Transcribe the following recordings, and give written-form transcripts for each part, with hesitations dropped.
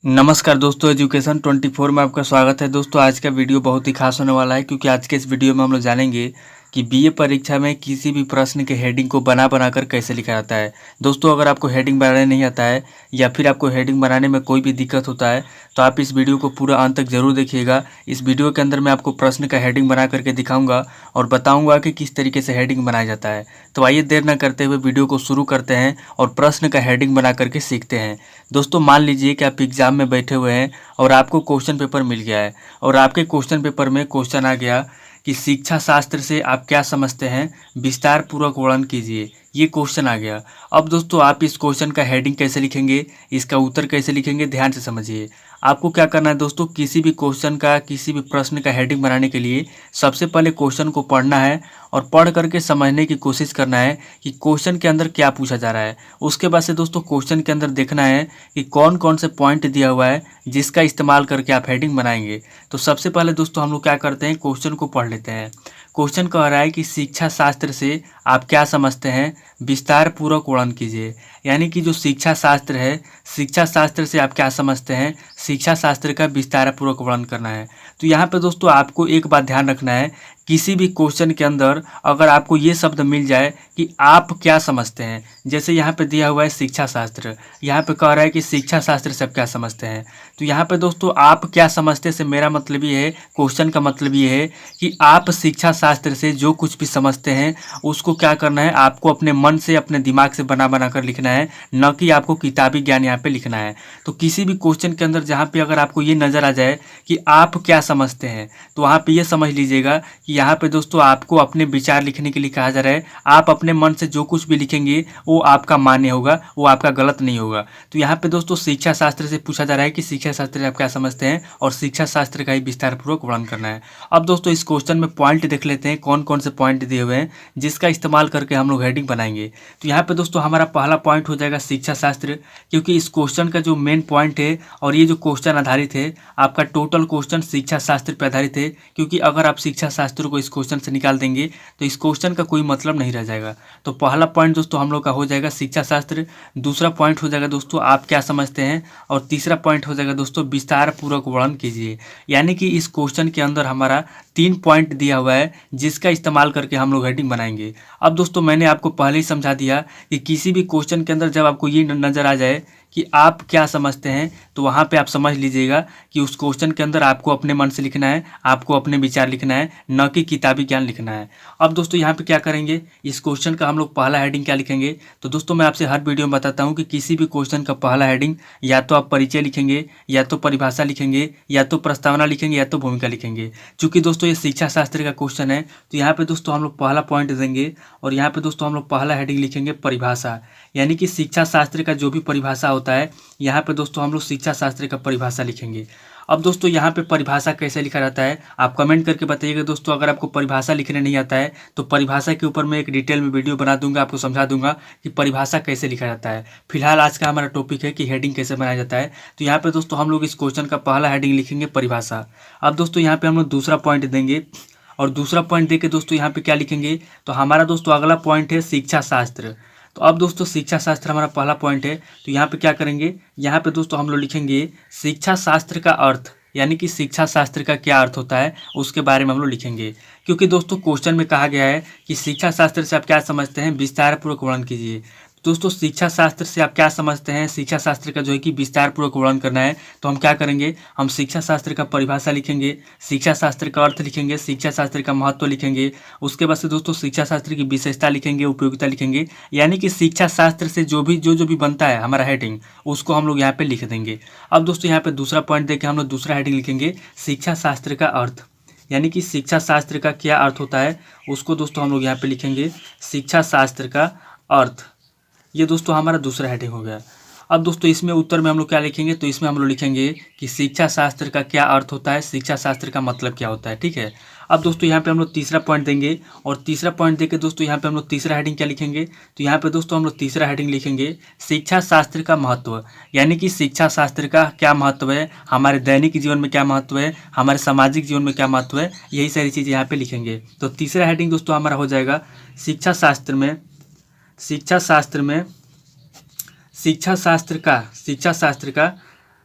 नमस्कार दोस्तों, एजुकेशन 24 में आपका स्वागत है। दोस्तों आज का वीडियो बहुत ही खास होने वाला है क्योंकि आज के इस वीडियो में हम लोग जानेंगे कि बीए परीक्षा में किसी भी प्रश्न के हेडिंग को बना कर कैसे लिखा जाता है। दोस्तों अगर आपको हेडिंग बनाने नहीं आता है या फिर आपको हेडिंग बनाने में कोई भी दिक्कत होता है तो आप इस वीडियो को पूरा अंत तक जरूर देखिएगा। इस वीडियो के अंदर मैं आपको प्रश्न का हेडिंग बना करके दिखाऊंगा और बताऊंगा कि किस तरीके से हेडिंग बनाया जाता है। तो आइए देर न करते हुए वीडियो को शुरू करते हैं और प्रश्न का हेडिंग बना करके सीखते हैं। दोस्तों मान लीजिए कि आप एग्जाम में बैठे हुए हैं और आपको क्वेश्चन पेपर मिल गया है और आपके क्वेश्चन पेपर में क्वेश्चन आ गया कि शिक्षा शास्त्र से आप क्या समझते हैं, विस्तार पूर्वक वर्णन कीजिए। ये क्वेश्चन आ गया। अब दोस्तों आप इस क्वेश्चन का हेडिंग कैसे लिखेंगे, इसका उत्तर कैसे लिखेंगे, ध्यान से समझिए। आपको क्या करना है दोस्तों, किसी भी क्वेश्चन का किसी भी प्रश्न का हेडिंग बनाने के लिए सबसे पहले क्वेश्चन को पढ़ना है और पढ़ करके समझने की कोशिश करना है कि क्वेश्चन के अंदर क्या पूछा जा रहा है। उसके बाद से दोस्तों क्वेश्चन के अंदर देखना है कि कौन कौन से पॉइंट दिया हुआ है जिसका इस्तेमाल करके आप हेडिंग बनाएंगे। तो सबसे पहले दोस्तों हम लोग क्या करते हैं, क्वेश्चन को पढ़ लेते हैं। क्वेश्चन कह रहा है कि शिक्षा शास्त्र से आप क्या समझते हैं, विस्तार पूर्वक वर्णन कीजिए। यानी कि जो शिक्षा शास्त्र है, शिक्षा शास्त्र से आप क्या समझते हैं, शिक्षा शास्त्र का विस्तार पूर्वक वर्णन करना है। तो यहाँ पे दोस्तों आपको एक बात ध्यान रखना है, किसी भी क्वेश्चन के अंदर अगर आपको ये शब्द मिल जाए कि आप क्या समझते हैं, जैसे यहाँ पे दिया हुआ है शिक्षा शास्त्र, यहाँ पे कह रहा है कि शिक्षा शास्त्र से आप क्या समझते हैं। तो यहाँ पे दोस्तों आप क्या समझते से मेरा मतलब ये है, क्वेश्चन का मतलब ये है कि आप शिक्षा शास्त्र से जो कुछ भी समझते हैं उसको क्या करना है, आपको अपने मन से अपने दिमाग से बना कर लिखना है, न कि आपको किताबी ज्ञान यहाँ पे लिखना है। तो किसी भी क्वेश्चन के अंदर जहाँ पे अगर आपको ये नज़र आ जाए कि आप क्या समझते हैं तो वहाँ पे ये समझ लीजिएगा कि यहाँ पे दोस्तों आपको अपने विचार लिखने के लिए कहा जा रहा है। आप अपने मन से जो कुछ भी लिखेंगे वो आपका मान्य होगा, वो आपका गलत नहीं होगा। तो यहाँ पे दोस्तों शिक्षा शास्त्र से पूछा जा रहा है कि शिक्षा शास्त्र से आप क्या समझते हैं और शिक्षा शास्त्र का ही विस्तार पूर्वक वर्णन करना है। अब दोस्तों इस क्वेश्चन में पॉइंट देख लेते हैं, कौन कौन से पॉइंट दिए हुए हैं जिसका इस्तेमाल करके हम लोग हेडिंग बनाएंगे। तो यहाँ पे दोस्तों हमारा पहला पॉइंट हो जाएगा शिक्षा शास्त्र, क्योंकि इस क्वेश्चन का जो मेन पॉइंट है और ये जो क्वेश्चन आधारित है, आपका टोटल क्वेश्चन शिक्षा शास्त्र पर आधारित है। क्योंकि अगर आप शिक्षा शास्त्र को इस क्वेश्चन से निकाल देंगे तो इस क्वेश्चन का कोई मतलब नहीं रह जाएगा। तो पहला पॉइंट दोस्तों हम लोग का हो जाएगा शिक्षा शास्त्र, दूसरा पॉइंट हो जाएगा दोस्तों आप क्या समझते हैं, और तीसरा पॉइंट हो जाएगा दोस्तों विस्तार पूर्वक वर्णन कीजिए। यानी कि इस क्वेश्चन के अंदर हमारा 3 पॉइंट दिया हुआ है जिसका इस्तेमाल करके हम लोग हेडिंग बनाएंगे। अब दोस्तों मैंने आपको पहले ही समझा दिया कि किसी भी क्वेश्चन के अंदर जब आपको ये नज़र आ जाए कि आप क्या समझते हैं तो वहाँ पे आप समझ लीजिएगा कि उस क्वेश्चन के अंदर आपको अपने मन से लिखना है, आपको अपने विचार लिखना है, न कि किताबी ज्ञान लिखना है। अब दोस्तों यहाँ पे क्या करेंगे, इस क्वेश्चन का हम लोग पहला हेडिंग क्या लिखेंगे। तो दोस्तों मैं आपसे हर वीडियो में बताता हूँ कि किसी भी क्वेश्चन का पहला हेडिंग या तो आप परिचय लिखेंगे, या तो परिभाषा लिखेंगे, या तो प्रस्तावना लिखेंगे, या तो भूमिका लिखेंगे। चूँकि दोस्तों ये शिक्षा शास्त्र का क्वेश्चन है तो यहाँ पे दोस्तों हम लोग पहला पॉइंट देंगे और यहाँ पे दोस्तों हम लोग पहला हेडिंग लिखेंगे परिभाषा। यानी कि शिक्षा शास्त्र का जो भी परिभाषा होता है, यहाँ पे दोस्तों हम लोग शिक्षा शास्त्र का परिभाषा लिखेंगे। अब दोस्तों यहाँ पे परिभाषा कैसे लिखा जाता है आप कमेंट करके बताइएगा। दोस्तों अगर आपको परिभाषा लिखने नहीं आता है तो परिभाषा के ऊपर मैं एक डिटेल में वीडियो बना दूंगा, आपको समझा दूंगा कि परिभाषा कैसे लिखा जाता है। फिलहाल आज का हमारा टॉपिक है कि हेडिंग कैसे बनाया जाता है। तो यहाँ पे दोस्तों हम लोग इस क्वेश्चन का पहला हेडिंग लिखेंगे परिभाषा। अब दोस्तों यहाँ पे हम लोग दूसरा पॉइंट देंगे और दूसरा पॉइंट दे के दोस्तों यहाँ पे क्या लिखेंगे, तो हमारा दोस्तों अगला पॉइंट है शिक्षा शास्त्र। तो अब दोस्तों शिक्षा शास्त्र हमारा पहला पॉइंट है, तो यहाँ पे क्या करेंगे, यहाँ पे दोस्तों हम लोग लिखेंगे शिक्षा शास्त्र का अर्थ। यानी कि शिक्षा शास्त्र का क्या अर्थ होता है उसके बारे में हम लोग लिखेंगे। क्योंकि दोस्तों क्वेश्चन में कहा गया है कि शिक्षा शास्त्र से आप क्या समझते हैं, विस्तार पूर्वक वर्णन कीजिए। दोस्तों शिक्षा शास्त्र से आप क्या समझते हैं, शिक्षा शास्त्र का जो है कि विस्तार पूर्वक वर्णन करना है। तो हम क्या करेंगे, हम शिक्षा शास्त्र का परिभाषा लिखेंगे, शिक्षा शास्त्र का अर्थ लिखेंगे, शिक्षा शास्त्र का महत्व लिखेंगे। उसके बाद से दोस्तों शिक्षा शास्त्र की विशेषता लिखेंगे, उपयोगिता लिखेंगे। यानी कि शिक्षा शास्त्र से जो भी बनता है हमारा हेडिंग, उसको हम लोग यहाँ पे लिख देंगे। अब दोस्तों यहाँ पे दूसरा पॉइंट देके हम लोग दूसरा हेडिंग लिखेंगे शिक्षा शास्त्र का अर्थ। यानी कि शिक्षा शास्त्र का क्या अर्थ होता है उसको दोस्तों हम लोग यहाँ पे लिखेंगे शिक्षा शास्त्र का अर्थ। ये दोस्तों हमारा दूसरा हेडिंग हो गया। अब दोस्तों इसमें उत्तर में हम लोग क्या लिखेंगे, तो इसमें हम लोग लिखेंगे कि शिक्षा शास्त्र का क्या अर्थ होता है, शिक्षा शास्त्र का मतलब क्या होता है। ठीक है। अब दोस्तों यहाँ पे हम लोग तीसरा पॉइंट देंगे और तीसरा पॉइंट देके दोस्तों यहाँ पे हम लोग तीसरा हेडिंग क्या लिखेंगे, तो यहाँ पे दोस्तों हम लोग तीसरा हेडिंग लिखेंगे शिक्षा शास्त्र का महत्व। यानी कि शिक्षा शास्त्र का क्या महत्व है, हमारे दैनिक जीवन में क्या महत्व है, हमारे सामाजिक जीवन में क्या महत्व है, यही सारी चीज़ यहाँ पे लिखेंगे। तो तीसरा हेडिंग दोस्तों हमारा हो जाएगा शिक्षा शास्त्र में शिक्षा शास्त्र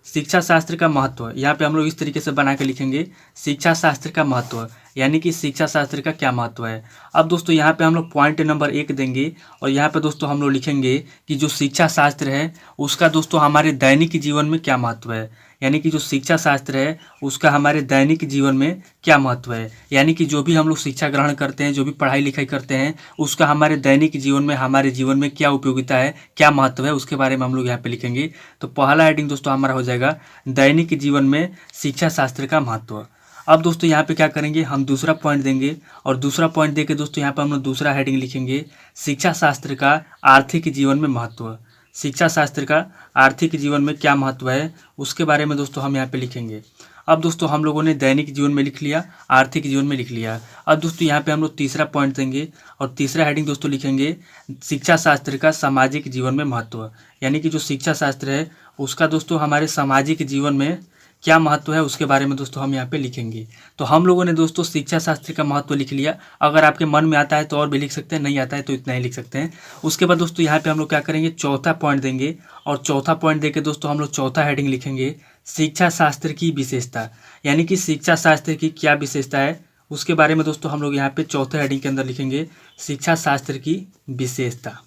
शिक्षा शास्त्र का महत्व, यहाँ पे हम लोग इस तरीके से बना के लिखेंगे शिक्षा शास्त्र का महत्व, यानी कि शिक्षा शास्त्र का क्या महत्व है। अब दोस्तों यहाँ पे हम लोग पॉइंट नंबर 1 देंगे और यहाँ पे दोस्तों हम लोग लिखेंगे कि जो शिक्षा शास्त्र है उसका दोस्तों हमारे दैनिक जीवन में क्या महत्व है, यानी कि जो शिक्षा शास्त्र है उसका हमारे दैनिक जीवन में क्या महत्व है, यानी कि जो भी हम लोग शिक्षा ग्रहण करते हैं, जो भी पढ़ाई लिखाई करते हैं, उसका हमारे दैनिक जीवन में, हमारे जीवन में क्या उपयोगिता है, क्या महत्व है, उसके बारे में हम लोग यहाँ पे लिखेंगे। तो पहला हेडिंग दोस्तों हमारा हो जाएगा दैनिक जीवन में शिक्षा शास्त्र का महत्व। अब दोस्तों यहाँ पे क्या करेंगे, हम दूसरा पॉइंट देंगे और दूसरा पॉइंट देके दोस्तों यहाँ पे हम लोग दूसरा हेडिंग लिखेंगे शिक्षा शास्त्र का आर्थिक जीवन में महत्व। शिक्षा शास्त्र का आर्थिक जीवन में क्या महत्व है उसके बारे में दोस्तों हम यहाँ पे लिखेंगे। अब दोस्तों हम लोगों ने दैनिक जीवन में लिख लिया, आर्थिक जीवन में लिख लिया। अब दोस्तों यहाँ पे हम लोग तीसरा पॉइंट देंगे और तीसरा हेडिंग दोस्तों लिखेंगे शिक्षा शास्त्र का सामाजिक जीवन में महत्व, यानी कि जो शिक्षा शास्त्र है उसका दोस्तों हमारे सामाजिक जीवन में क्या महत्व है उसके बारे में दोस्तों हम यहाँ पे लिखेंगे। तो हम लोगों ने दोस्तों शिक्षा शास्त्र का महत्व लिख लिया। अगर आपके मन में आता है तो और भी लिख सकते हैं, नहीं आता है तो इतना ही लिख सकते हैं। उसके बाद दोस्तों यहाँ पे हम लोग क्या करेंगे, चौथा पॉइंट देंगे और चौथा पॉइंट देके दोस्तों हम लोग चौथा हेडिंग लिखेंगे शिक्षा शास्त्र की विशेषता, यानी कि शिक्षा शास्त्र की क्या विशेषता है उसके बारे में दोस्तों हम लोग यहाँ पे चौथे हेडिंग के अंदर लिखेंगे शिक्षा शास्त्र की विशेषता।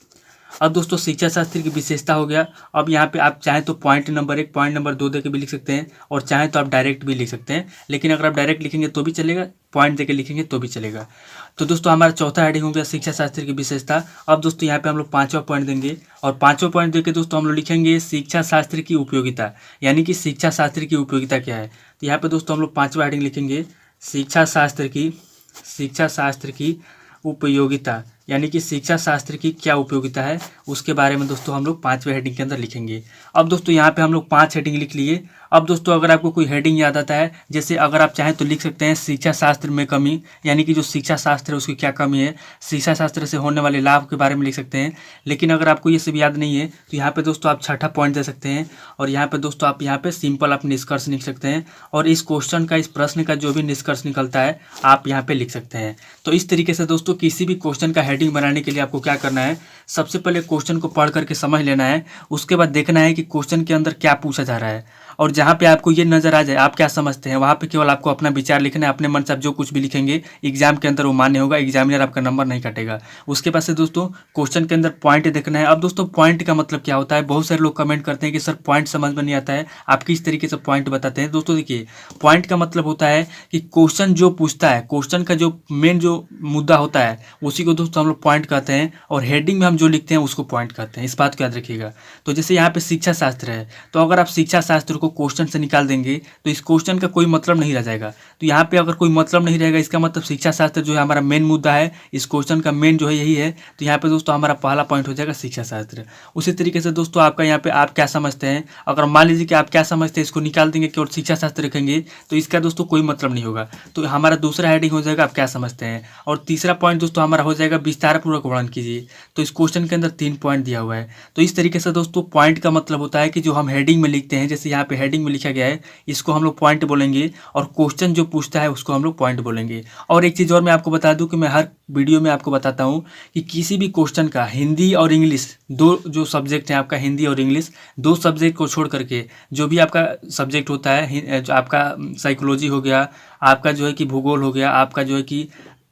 अब दोस्तों शिक्षा शास्त्र की विशेषता हो गया। अब यहाँ पे आप चाहें तो पॉइंट नंबर 1, पॉइंट नंबर 2 देके भी लिख सकते हैं और चाहें तो आप डायरेक्ट भी लिख सकते हैं, लेकिन अगर आप डायरेक्ट लिखेंगे तो भी चलेगा, पॉइंट देके लिखेंगे तो भी चलेगा। तो दोस्तों हमारा चौथा हेडिंग हो गया शिक्षा शास्त्र की विशेषता। अब दोस्तों यहाँ पे हम लोग पाँचवा पॉइंट देंगे और पाँचवा पॉइंट देके दोस्तों हम लोग लिखेंगे शिक्षा शास्त्र की उपयोगिता, यानी कि शिक्षा शास्त्र की उपयोगिता क्या है। तो यहाँ पे दोस्तों हम लोग पाँचवा हेडिंग लिखेंगे शिक्षा शास्त्र की उपयोगिता, यानी कि शिक्षा शास्त्र की क्या उपयोगिता है उसके बारे में दोस्तों हम लोग पाँचवें हेडिंग के अंदर लिखेंगे। अब दोस्तों यहाँ पे हम लोग 5 हेडिंग लिख लिए। अब दोस्तों अगर आपको कोई हेडिंग याद आता है, जैसे अगर आप चाहें तो लिख सकते हैं शिक्षा शास्त्र में कमी, यानी कि जो शिक्षा शास्त्र है उसकी क्या कमी है, शिक्षा शास्त्र से होने वाले लाभ के बारे में लिख सकते हैं। लेकिन अगर आपको ये सब याद नहीं है तो यहाँ पे दोस्तों आप छठा पॉइंट दे सकते हैं और यहाँ पे दोस्तों आप यहाँ पे सिंपल आप निष्कर्ष लिख सकते हैं और इस क्वेश्चन का, इस प्रश्न का जो भी निष्कर्ष निकलता है आप यहाँ पे लिख सकते हैं। तो इस तरीके से दोस्तों किसी भी क्वेश्चन का हेडिंग बनाने के लिए आपको क्या करना है, सबसे पहले क्वेश्चन को पढ़ करके समझ लेना है, उसके बाद देखना है कि क्वेश्चन के अंदर क्या पूछा जा रहा है और जहाँ पे आपको ये नजर आ जाए आप क्या समझते हैं वहाँ पे केवल आपको अपना विचार लिखना है। अपने मन से आप जो कुछ भी लिखेंगे एग्जाम के अंदर वो मान्य होगा, एग्जामिनर आपका नंबर नहीं काटेगा। उसके बाद से दोस्तों क्वेश्चन के अंदर पॉइंट देखना है। अब दोस्तों पॉइंट का मतलब क्या होता है, बहुत सारे लोग कमेंट करते हैं कि सर पॉइंट समझ में नहीं आता है, आप किस तरीके से पॉइंट बताते हैं। दोस्तों देखिए पॉइंट का मतलब होता है कि क्वेश्चन जो पूछता है, क्वेश्चन का जो मेन जो मुद्दा होता है उसी को दोस्तों हम लोग पॉइंट कहते हैं और हेडिंग में हम जो लिखते हैं उसको पॉइंट कहते हैं। इस बात को याद रखिएगा। तो जैसे यहाँ पे शिक्षा शास्त्र है, तो अगर आप शिक्षा शास्त्र को क्वेश्चन से निकाल देंगे तो इस क्वेश्चन का कोई मतलब नहीं रह जाएगा। तो यहाँ पे अगर कोई मतलब नहीं रहेगा इसका मतलब शिक्षा शास्त्र जो है हमारा मेन मुद्दा है, इस क्वेश्चन का मेन जो है यही है। तो यहाँ पे दोस्तों हमारा पहला पॉइंट हो जाएगा शिक्षा शास्त्र। उसी तरीके से दोस्तों आपका यहाँ पे आप क्या समझते हैं, अगर मान लीजिए कि आप क्या समझते हैं इसको निकाल देंगे केवल शिक्षा शास्त्र रखेंगे तो इसका दोस्तों कोई मतलब नहीं होगा। तो हमारा दूसरा हेडिंग हो जाएगा आप क्या समझते हैं और तीसरा पॉइंट दोस्तों हमारा हो जाएगा विस्तार पूर्वक वर्णन कीजिए। तो इस क्वेश्चन के अंदर 3 पॉइंट दिया हुआ है। तो इस तरीके से दोस्तों पॉइंट का मतलब होता है कि जो हम हेडिंग में लिखते हैं, जैसे यहाँ पे हेडिंग में लिखा गया है इसको हम लोग पॉइंट बोलेंगे और क्वेश्चन जो पूछता है उसको हम लोग पॉइंट बोलेंगे। और एक चीज़ और मैं आपको बता दूं कि मैं हर वीडियो में आपको बताता हूं कि किसी भी क्वेश्चन का हिंदी और इंग्लिश, दो जो सब्जेक्ट हैं आपका हिंदी और इंग्लिश, दो सब्जेक्ट को छोड़ करके जो भी आपका सब्जेक्ट होता है, जो आपका साइकोलॉजी हो गया, आपका जो है कि भूगोल हो गया, आपका जो है कि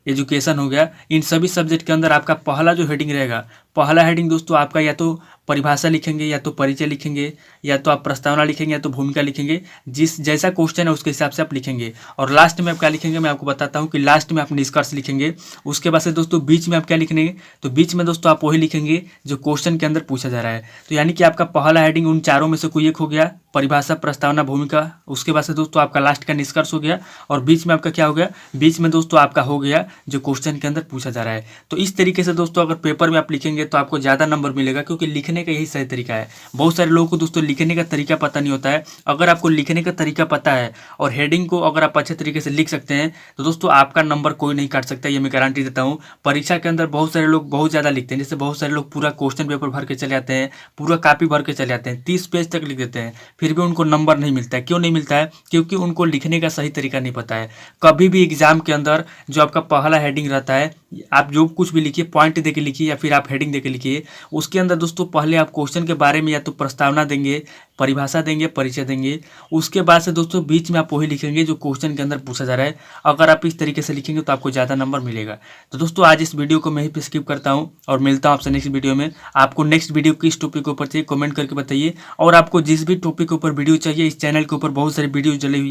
एजुकेशन हो गया, इन सभी सब्जेक्ट के अंदर आपका पहला जो हेडिंग रहेगा, पहला हेडिंग दोस्तों आपका या तो परिभाषा लिखेंगे, या तो परिचय लिखेंगे, या तो आप प्रस्तावना लिखेंगे, या तो भूमिका लिखेंगे। जिस जैसा क्वेश्चन है उसके हिसाब से आप लिखेंगे। और लास्ट में आप क्या लिखेंगे मैं आपको बताता हूँ कि लास्ट में आप निष्कर्ष लिखेंगे। उसके बाद से दोस्तों बीच में आप क्या लिखेंगे, तो बीच में दोस्तों आप वही लिखेंगे जो क्वेश्चन के अंदर पूछा जा रहा है। तो यानी कि आपका पहला हेडिंग उन चारों में से कोई एक हो गया, परिभाषा, प्रस्तावना, भूमिका। उसके बाद से दोस्तों आपका लास्ट का निष्कर्ष हो गया और बीच में आपका क्या हो गया, बीच में दोस्तों आपका हो गया जो क्वेश्चन के अंदर पूछा जा रहा है। तो इस तरीके से दोस्तों अगर पेपर में आप लिखेंगे तो आपको ज़्यादा नंबर मिलेगा, क्योंकि लिखने का यही सही तरीका है। बहुत सारे लोगों को दोस्तों लिखने का तरीका पता नहीं होता है। अगर आपको लिखने का तरीका पता है और हेडिंग को अगर आप अच्छे तरीके से लिख सकते हैं तो दोस्तों आपका नंबर कोई नहीं काट सकता, ये मैं गारंटी देता हूँ। परीक्षा के अंदर बहुत सारे लोग बहुत ज़्यादा लिखते हैं, जैसे बहुत सारे लोग पूरा क्वेश्चन पेपर भर के चले आते हैं, पूरा कॉपी भर के चले आते हैं, 30 पेज तक लिख देते हैं, फिर भी उनको नंबर नहीं मिलता है। क्यों नहीं मिलता है? क्योंकि उनको लिखने का सही तरीका नहीं पता है। कभी भी एग्जाम के अंदर जो आपका पहला हेडिंग रहता है, आप जो कुछ भी लिखिए पॉइंट देके लिखिए या फिर आप हेडिंग हेडिंग देके लिखिए। उसके अंदर दोस्तों पहले आप क्वेश्चन के बारे में या तो प्रस्तावना देंगे, परिभाषा देंगे, परिचय देंगे। उसके बाद से दोस्तों बीच में आप वही लिखेंगे जो क्वेश्चन के अंदर पूछा जा रहा है। अगर आप इस तरीके से लिखेंगे तो आपको ज़्यादा नंबर मिलेगा। तो दोस्तों आज इस वीडियो को मैं ही पे स्किप करता हूँ और मिलता हूँ आपसे नेक्स्ट वीडियो में। आपको नेक्स्ट वीडियो किस टॉपिक के ऊपर चाहिए कमेंट करके बताइए, और आपको जिस भी टॉपिक के ऊपर वीडियो चाहिए, इस चैनल के ऊपर बहुत सारी वीडियो डली हुई